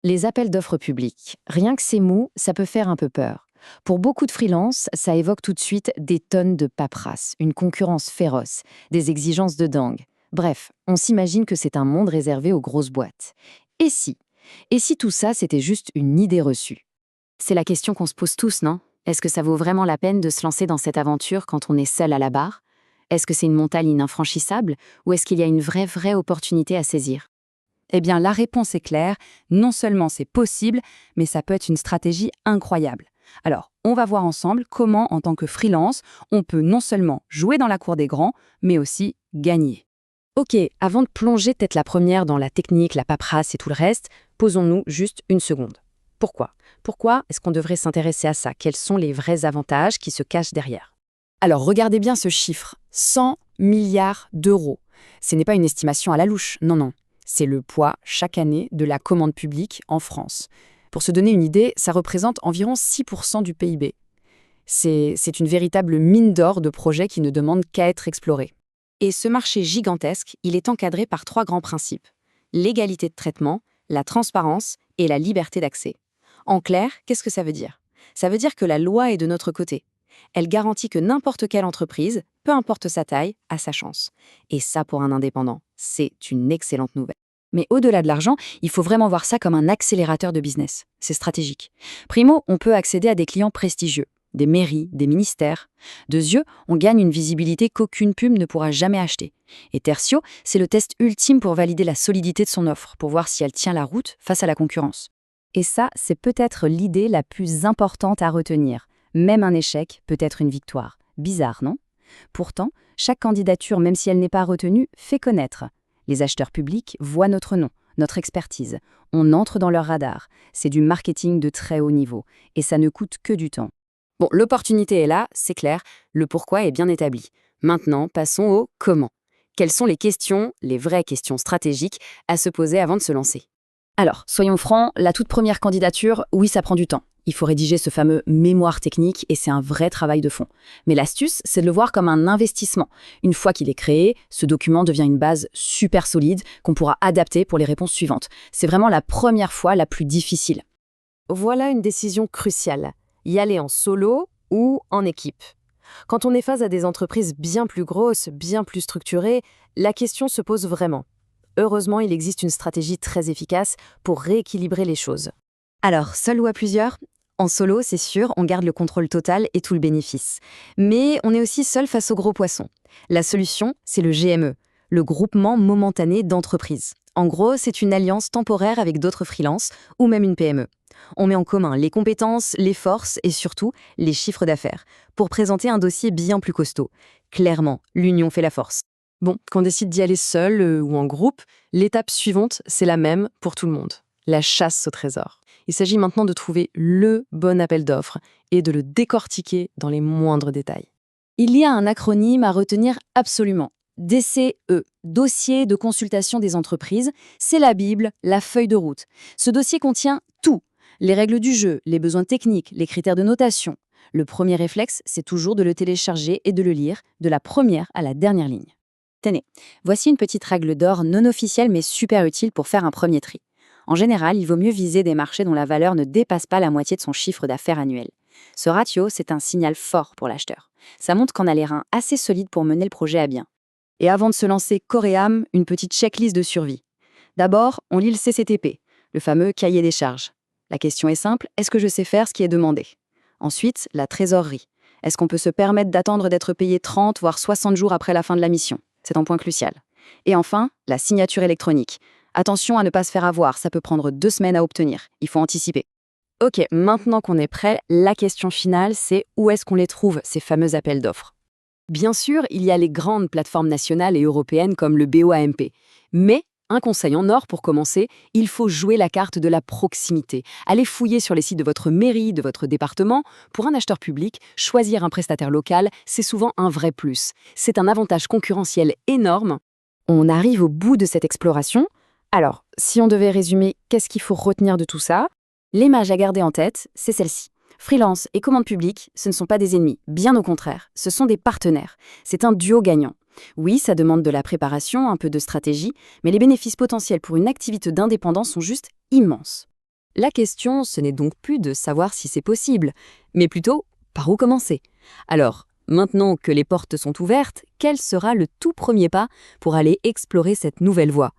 Les appels d'offres publics, rien que ces mots, ça peut faire un peu peur. Pour beaucoup de freelances, ça évoque tout de suite des tonnes de paperasse, une concurrence féroce, des exigences de dingue. Bref, on s'imagine que c'est un monde réservé aux grosses boîtes. Et si Et si tout ça, c'était juste une idée reçue? C'est la question qu'on se pose tous, non? Est-ce que ça vaut vraiment la peine de se lancer dans cette aventure quand on est seul à la barre? Est-ce que c'est une montagne infranchissable ou est-ce qu'il y a une vraie opportunité à saisir? Eh bien, la réponse est claire. Non seulement c'est possible, mais ça peut être une stratégie incroyable. Alors, on va voir ensemble comment, en tant que freelance, on peut non seulement jouer dans la cour des grands, mais aussi gagner. Ok, avant de plonger tête la première dans la technique, la paperasse et tout le reste, posons-nous juste une seconde. Pourquoi? Pourquoi est-ce qu'on devrait s'intéresser à ça? Quels sont les vrais avantages qui se cachent derrière? Alors, regardez bien ce chiffre, 100 milliards d'euros. Ce n'est pas une estimation à la louche, non. C'est le poids, chaque année, de la commande publique en France. Pour se donner une idée, ça représente environ 6% du PIB. C'est une véritable mine d'or de projets qui ne demandent qu'à être explorés. Et ce marché gigantesque, il est encadré par trois grands principes: l'égalité de traitement, la transparence et la liberté d'accès. En clair, qu'est-ce que ça veut dire? Ça veut dire que la loi est de notre côté. Elle garantit que n'importe quelle entreprise, peu importe sa taille, a sa chance. Et ça, pour un indépendant, c'est une excellente nouvelle. Mais au-delà de l'argent, il faut vraiment voir ça comme un accélérateur de business. C'est stratégique. Primo, on peut accéder à des clients prestigieux, des mairies, des ministères. De yeux, on gagne une visibilité qu'aucune pub ne pourra jamais acheter. Et tertio, c'est le test ultime pour valider la solidité de son offre, pour voir si elle tient la route face à la concurrence. Et ça, c'est peut-être l'idée la plus importante à retenir. Même un échec peut être une victoire. Bizarre, non? Pourtant, chaque candidature, même si elle n'est pas retenue, fait connaître. Les acheteurs publics voient notre nom, notre expertise. On entre dans leur radar. C'est du marketing de très haut niveau. Et ça ne coûte que du temps. Bon, l'opportunité est là, c'est clair. Le pourquoi est bien établi. Maintenant, passons au comment. Quelles sont les questions, les vraies questions stratégiques, à se poser avant de se lancer? Alors, soyons francs, la toute première candidature, oui, ça prend du temps. Il faut rédiger ce fameux mémoire technique et c'est un vrai travail de fond. Mais l'astuce, c'est de le voir comme un investissement. Une fois qu'il est créé, ce document devient une base super solide qu'on pourra adapter pour les réponses suivantes. C'est vraiment la première fois la plus difficile. Voilà une décision cruciale. Y aller en solo ou en équipe. Quand on est face à des entreprises bien plus grosses, bien plus structurées, la question se pose vraiment. Heureusement, il existe une stratégie très efficace pour rééquilibrer les choses. Alors, seul ou à plusieurs? En solo, c'est sûr, on garde le contrôle total et tout le bénéfice. Mais on est aussi seul face aux gros poissons. La solution, c'est le GME, le groupement momentané d'entreprises. En gros, c'est une alliance temporaire avec d'autres freelances ou même une PME. On met en commun les compétences, les forces et surtout les chiffres d'affaires pour présenter un dossier bien plus costaud. Clairement, l'union fait la force. Bon, qu'on décide d'y aller seul ou en groupe, l'étape suivante, c'est la même pour tout le monde. La chasse au trésor. Il s'agit maintenant de trouver le bon appel d'offres et de le décortiquer dans les moindres détails. Il y a un acronyme à retenir absolument. DCE, Dossier de consultation des entreprises, c'est la Bible, la feuille de route. Ce dossier contient tout. Les règles du jeu, les besoins techniques, les critères de notation. Le premier réflexe, c'est toujours de le télécharger et de le lire, de la première à la dernière ligne. Tenez, voici une petite règle d'or non officielle mais super utile pour faire un premier tri. En général, il vaut mieux viser des marchés dont la valeur ne dépasse pas la moitié de son chiffre d'affaires annuel. Ce ratio, c'est un signal fort pour l'acheteur. Ça montre qu'on a les reins assez solides pour mener le projet à bien. Et avant de se lancer corps et âme, une petite checklist de survie. D'abord, on lit le CCTP, le fameux cahier des charges. La question est simple, est-ce que je sais faire ce qui est demandé? Ensuite, la trésorerie. Est-ce qu'on peut se permettre d'attendre d'être payé 30 voire 60 jours après la fin de la mission? C'est un point crucial. Et enfin, la signature électronique. Attention à ne pas se faire avoir, ça peut prendre 2 semaines à obtenir. Il faut anticiper. Ok, maintenant qu'on est prêt, la question finale, c'est où est-ce qu'on les trouve, ces fameux appels d'offres? Bien sûr, il y a les grandes plateformes nationales et européennes comme le BOAMP. Mais, un conseil en or pour commencer, il faut jouer la carte de la proximité. Allez fouiller sur les sites de votre mairie, de votre département. Pour un acheteur public, choisir un prestataire local, c'est souvent un vrai plus. C'est un avantage concurrentiel énorme. On arrive au bout de cette exploration. Alors, si on devait résumer, qu'est-ce qu'il faut retenir de tout ça? L'image à garder en tête, c'est celle-ci. Freelance et commande publique, ce ne sont pas des ennemis, bien au contraire, ce sont des partenaires. C'est un duo gagnant. Oui, ça demande de la préparation, un peu de stratégie, mais les bénéfices potentiels pour une activité d'indépendant sont juste immenses. La question, ce n'est donc plus de savoir si c'est possible, mais plutôt par où commencer. Alors, maintenant que les portes sont ouvertes, quel sera le tout premier pas pour aller explorer cette nouvelle voie?